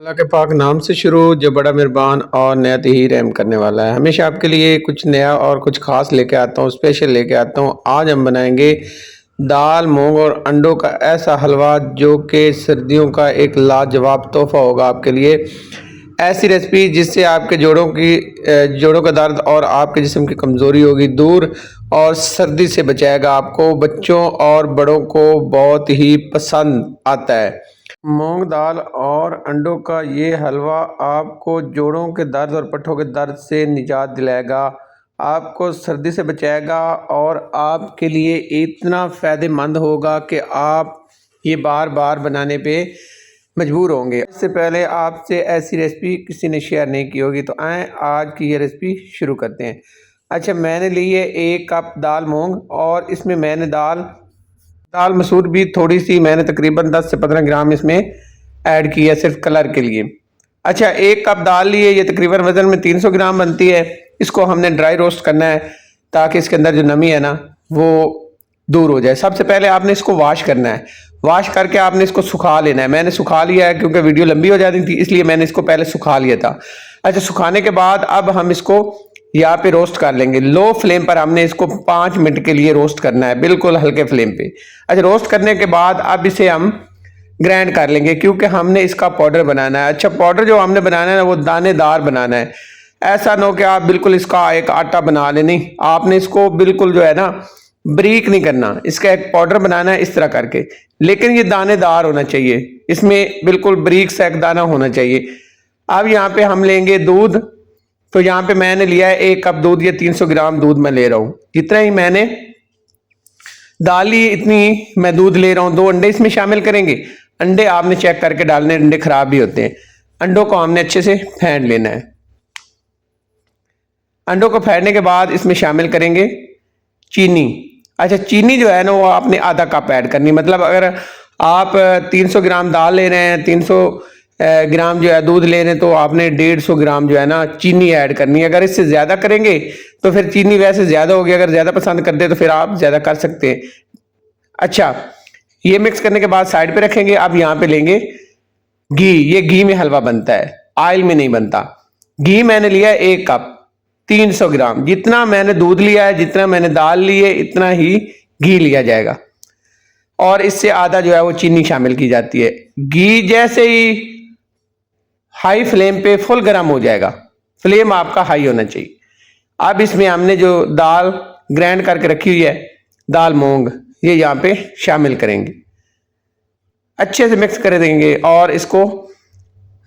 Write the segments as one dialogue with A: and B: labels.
A: अल्लाह के पाक नाम से शुरू जो बड़ा मेहरबान और नहायत ही रहम करने वाला है। हमेशा आपके लिए कुछ नया और कुछ ख़ास लेके आता हूँ, स्पेशल लेके आता हूँ। आज हम बनाएंगे दाल मूंग और अंडों का ऐसा हलवा जो कि सर्दियों का एक लाजवाब तोहफा होगा आपके लिए। ऐसी रेसिपी जिससे आपके जोड़ों का दर्द और आपके जिस्म की कमज़ोरी होगी दूर और सर्दी से बचाएगा आपको। बच्चों और बड़ों को बहुत ही पसंद आता है। मूंग दाल और अंडों का ये हलवा आपको जोड़ों के दर्द और पट्ठों के दर्द से निजात दिलाएगा, आपको सर्दी से बचाएगा और आपके लिए इतना फ़ायदेमंद होगा कि आप ये बार बार बनाने पे मजबूर होंगे। इससे पहले आपसे ऐसी रेसिपी किसी ने शेयर नहीं की होगी, तो आएँ आज की ये रेसिपी शुरू करते हैं। अच्छा, मैंने ली है 1 कप दाल मूंग और इसमें मैंने दाल मसूर भी थोड़ी सी मैंने तकरीबन 10 से 15 ग्राम इसमें ऐड की है सिर्फ कलर के लिए। अच्छा, 1 कप दाल लिए, ये तकरीबन वज़न में 300 ग्राम बनती है। इसको हमने ड्राई रोस्ट करना है ताकि इसके अंदर जो नमी है ना वो दूर हो जाए। सबसे पहले आपने इसको वॉश करना है, वॉश करके आपने इसको सुखा लेना है। मैंने सुखा लिया है क्योंकि वीडियो लंबी हो जाती थी, इसलिए मैंने इसको पहले सुखा लिया था। अच्छा, सुखाने के बाद अब हम इसको यहाँ पे रोस्ट कर लेंगे। लो फ्लेम पर हमने इसको 5 मिनट के लिए रोस्ट करना है, बिल्कुल हल्के फ्लेम पे। अच्छा, रोस्ट करने के बाद अब इसे हम ग्राइंड कर लेंगे क्योंकि हमने इसका पाउडर बनाना है। अच्छा, पाउडर जो हमने बनाना है ना वो दानेदार बनाना है। ऐसा ना हो कि आप बिल्कुल इसका एक आटा बना लें, नहीं, आपने इसको बिल्कुल जो है ना बारीक नहीं करना, इसका एक पाउडर बनाना है इस तरह करके, लेकिन ये दानेदार होना चाहिए, इसमें बिल्कुल बारीक सा एक दाना होना चाहिए। अब यहाँ पे हम लेंगे दूध। तो यहाँ पे मैंने लिया है 1 कप दूध, ये 300 ग्राम दूध मैं ले रहा हूँ। जितना ही मैंने दाल ली इतनी मैं दूध ले रहा हूँ। 2 अंडे इसमें शामिल करेंगे। अंडे आपने चेक करके डालने, अंडे खराब भी होते हैं। अंडों को हमने अच्छे से फेंट लेना है। अंडों को फेंटने के बाद इसमें शामिल करेंगे चीनी। अच्छा, चीनी जो है ना वो आपने आधा कप ऐड करनी, मतलब अगर आप 300 ग्राम दाल ले रहे हैं, 300 ग्राम जो है दूध ले रहे हैं, तो आपने 150 ग्राम जो है ना चीनी ऐड करनी है। अगर इससे ज़्यादा करेंगे तो फिर चीनी वैसे ज़्यादा होगी, अगर ज़्यादा पसंद करते हैं तो फिर आप ज़्यादा कर सकते हैं। अच्छा, ये मिक्स करने के बाद साइड पे रखेंगे। अब यहाँ पे लेंगे घी। ये घी में हलवा बनता है, ऑयल में नहीं बनता। घी मैंने लिया है 1 कप, 300 ग्राम। जितना मैंने दूध लिया है, जितना मैंने दाल ली है, इतना ही घी लिया जाएगा और इससे आधा जो है वो चीनी शामिल की जाती है। घी जैसे ही हाई फ्लेम पे फुल गर्म हो जाएगा, फ्लेम आपका हाई होना चाहिए। अब इसमें हमने जो दाल ग्राइंड करके रखी हुई है, दाल मूंग, ये यहाँ पे शामिल करेंगे, अच्छे से मिक्स कर देंगे। और इसको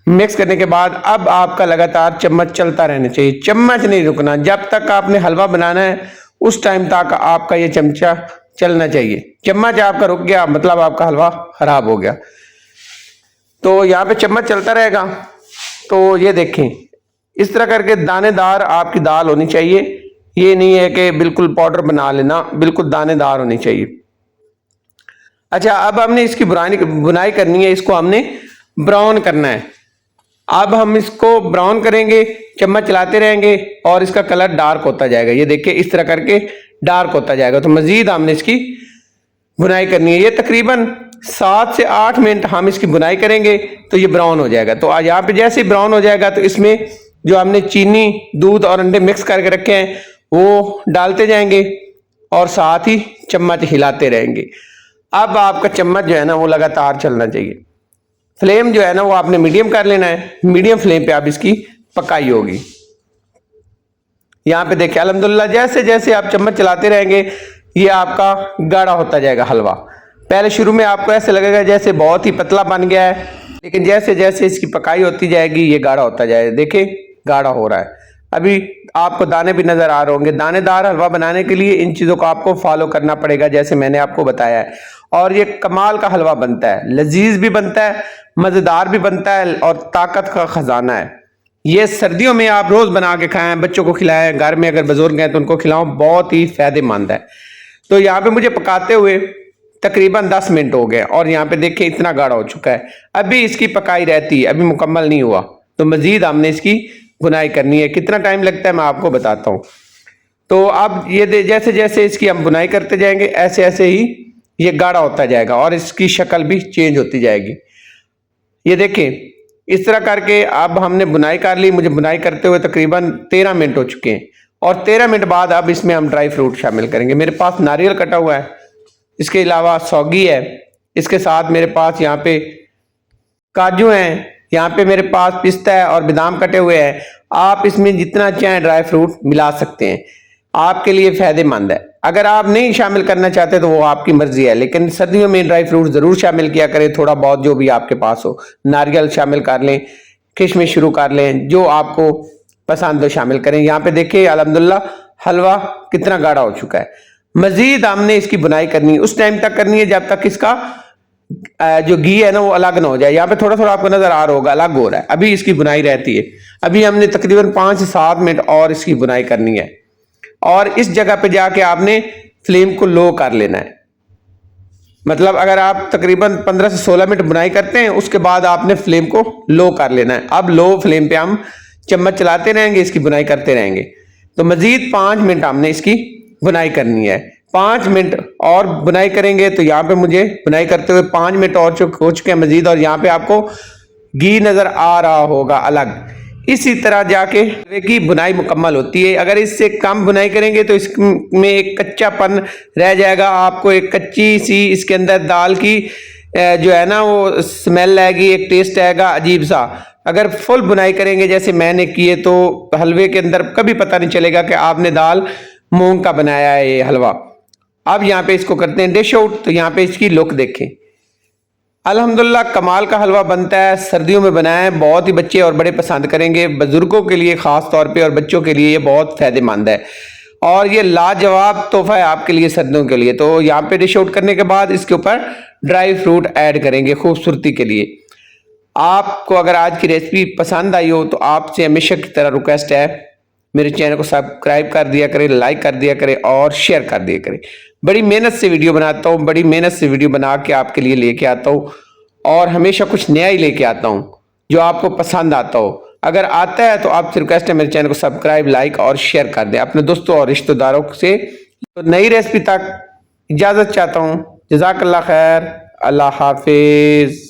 A: मिक्स करने के बाद अब आपका लगातार चम्मच चलता रहना चाहिए, चम्मच नहीं रुकना। जब तक आपने हलवा बनाना है उस टाइम तक आपका ये चमचा चलना चाहिए। चम्मच आपका रुक गया मतलब आपका हलवा खराब हो गया। तो यहाँ पे चम्मच चलता रहेगा। तो ये देखें, इस तरह करके दानेदार आपकी दाल होनी चाहिए। ये नहीं है कि बिल्कुल पाउडर बना लेना, बिल्कुल दानेदार होनी चाहिए। अच्छा, अब हमने इसकी बुनाई करनी है, इसको हमने ब्राउन करना है। अब हम इसको ब्राउन करेंगे, चम्मच चलाते रहेंगे और इसका कलर डार्क होता जाएगा। ये देखिए, इस तरह करके डार्क होता जाएगा। तो मजीद हमने इसकी बुनाई करनी है। ये तकरीबन 7 से 8 मिनट हम इसकी बुनाई करेंगे तो ये ब्राउन हो जाएगा। तो आज यहाँ पे जैसे ही ब्राउन हो जाएगा तो इसमें जो हमने चीनी, दूध और अंडे मिक्स करके रखे हैं वो डालते जाएंगे और साथ ही चम्मच हिलाते रहेंगे। अब आपका चम्मच जो है ना वो लगातार चलना चाहिए। फ्लेम जो है ना वो आपने मीडियम कर लेना है। मीडियम फ्लेम पे आप इसकी पकाई होगी। यहाँ पे देखिए, अल्हम्दुलिल्लाह, जैसे जैसे आप चम्मच चलाते रहेंगे ये आपका गाढ़ा होता जाएगा हलवा। पहले शुरू में आपको ऐसे लगेगा जैसे बहुत ही पतला बन गया है, लेकिन जैसे जैसे इसकी पकाई होती जाएगी ये गाढ़ा होता जाएगा। देखिए, गाढ़ा हो रहा है। अभी आपको दाने भी नजर आ रहे होंगे। दानेदार हलवा बनाने के लिए इन चीज़ों को आपको फॉलो करना पड़ेगा जैसे मैंने आपको बताया है। और ये कमाल का हलवा बनता है, लजीज भी बनता है, मज़ेदार भी बनता है और ताकत का खजाना है। ये सर्दियों में आप रोज़ बना के खाएं, बच्चों को खिलाएं, घर में अगर बुजुर्ग हैं तो उनको खिलाओ, बहुत ही फायदेमंद है। तो यहाँ पे मुझे पकाते हुए तकरीबन 10 मिनट हो गए और यहाँ पे देखिए इतना गाढ़ा हो चुका है। अभी इसकी पकाई रहती है, अभी मुकम्मल नहीं हुआ, तो मजीद हमने इसकी बुनाई करनी है। कितना टाइम लगता है मैं आपको बताता हूँ। तो अब ये जैसे जैसे इसकी हम बुनाई करते जाएंगे ऐसे ऐसे ही ये गाढ़ा होता जाएगा और इसकी शक्ल भी चेंज होती जाएगी। ये देखें, इस तरह करके अब हमने बुनाई कर ली। मुझे बुनाई करते हुए तकरीबन 13 मिनट हो चुके हैं और 13 मिनट बाद अब इसमें हम ड्राई फ्रूट शामिल करेंगे। मेरे पास नारियल कटा हुआ है, इसके अलावा सौगी है, इसके साथ मेरे पास यहाँ पे काजू हैं, यहाँ पे मेरे पास पिस्ता है और बादाम कटे हुए हैं। आप इसमें जितना चाहें ड्राई फ्रूट मिला सकते हैं, आपके लिए फ़ायदेमंद है। अगर आप नहीं शामिल करना चाहते तो वो आपकी मर्जी है, लेकिन सर्दियों में ड्राई फ्रूट ज़रूर शामिल किया करें, थोड़ा बहुत जो भी आपके पास हो। नारियल शामिल कर लें, किशमिश शुरू कर लें, जो आपको पसंद हो शामिल करें। यहाँ पे देखिए अल्हम्दुलिल्लाह हलवा कितना गाढ़ा हो चुका है। मज़ीद हमने इसकी बुनाई करनी, उस टाइम तक करनी है जब तक इसका जो घी है ना वो अलग ना हो जाए। यहाँ पे थोड़ा थोड़ा आपको नजर आ रहा होगा अलग हो रहा है, अभी इसकी बुनाई रहती है। अभी हमने तकरीबन 5 से 7 मिनट और इसकी बुनाई करनी है और इस जगह पे जाके आपने फ्लेम को लो कर लेना है। मतलब अगर आप तकरीबन 15 से 16 मिनट बुनाई करते हैं उसके बाद आपने फ्लेम को लो कर लेना है। अब लो फ्लेम पे हम चम्मच चलाते रहेंगे, इसकी बुनाई करते रहेंगे। तो मजीद 5 मिनट हमने इसकी बुनाई करनी है। 5 मिनट और बुनाई करेंगे तो यहाँ पे मुझे बुनाई करते हुए 5 मिनट और हो चुके हैं मजीद, और यहाँ पे आपको घी नजर आ रहा होगा अलग। इसी तरह जाके हलवे की बुनाई मुकम्मल होती है। अगर इससे कम बुनाई करेंगे तो इसमें एक कच्चापन रह जाएगा, आपको एक कच्ची सी इसके अंदर दाल की जो है ना वो स्मेल आएगी, एक टेस्ट आएगा अजीब सा। अगर फुल बुनाई करेंगे जैसे मैंने किए तो हलवे के अंदर कभी पता नहीं चलेगा कि आपने दाल मूंग का बनाया है ये हलवा। अब यहाँ पे इसको करते हैं डिश आउट। तो यहाँ पे इसकी लुक देखें, अल्हम्दुलिल्लाह कमाल का हलवा बनता है। सर्दियों में बनाया है, बहुत ही बच्चे और बड़े पसंद करेंगे। बुजुर्गों के लिए ख़ास तौर पे और बच्चों के लिए ये बहुत फ़ायदेमंद है और ये लाजवाब तोहफा है आपके लिए सर्दियों के लिए। तो यहाँ पे डिश आउट करने के बाद इसके ऊपर ड्राई फ्रूट ऐड करेंगे खूबसूरती के लिए। आपको अगर आज की रेसिपी पसंद आई हो तो आपसे हमेशा की तरह रिक्वेस्ट है, मेरे चैनल को सब्सक्राइब कर दिया करें, लाइक कर दिया करें और शेयर कर दिया करें। बड़ी मेहनत से वीडियो बनाता हूँ, बड़ी मेहनत से वीडियो बना के आपके लिए लेके आता हूँ और हमेशा कुछ नया ही लेके आता हूँ जो आपको पसंद आता हो। अगर आता है तो आपसे रिक्वेस्ट है मेरे चैनल को सब्सक्राइब, लाइक और शेयर कर दें अपने दोस्तों और रिश्तेदारों से। तो नई रेसिपी तक इजाज़त चाहता हूँ। जज़ाकल्लाह खैर, अल्लाह हाफिज़।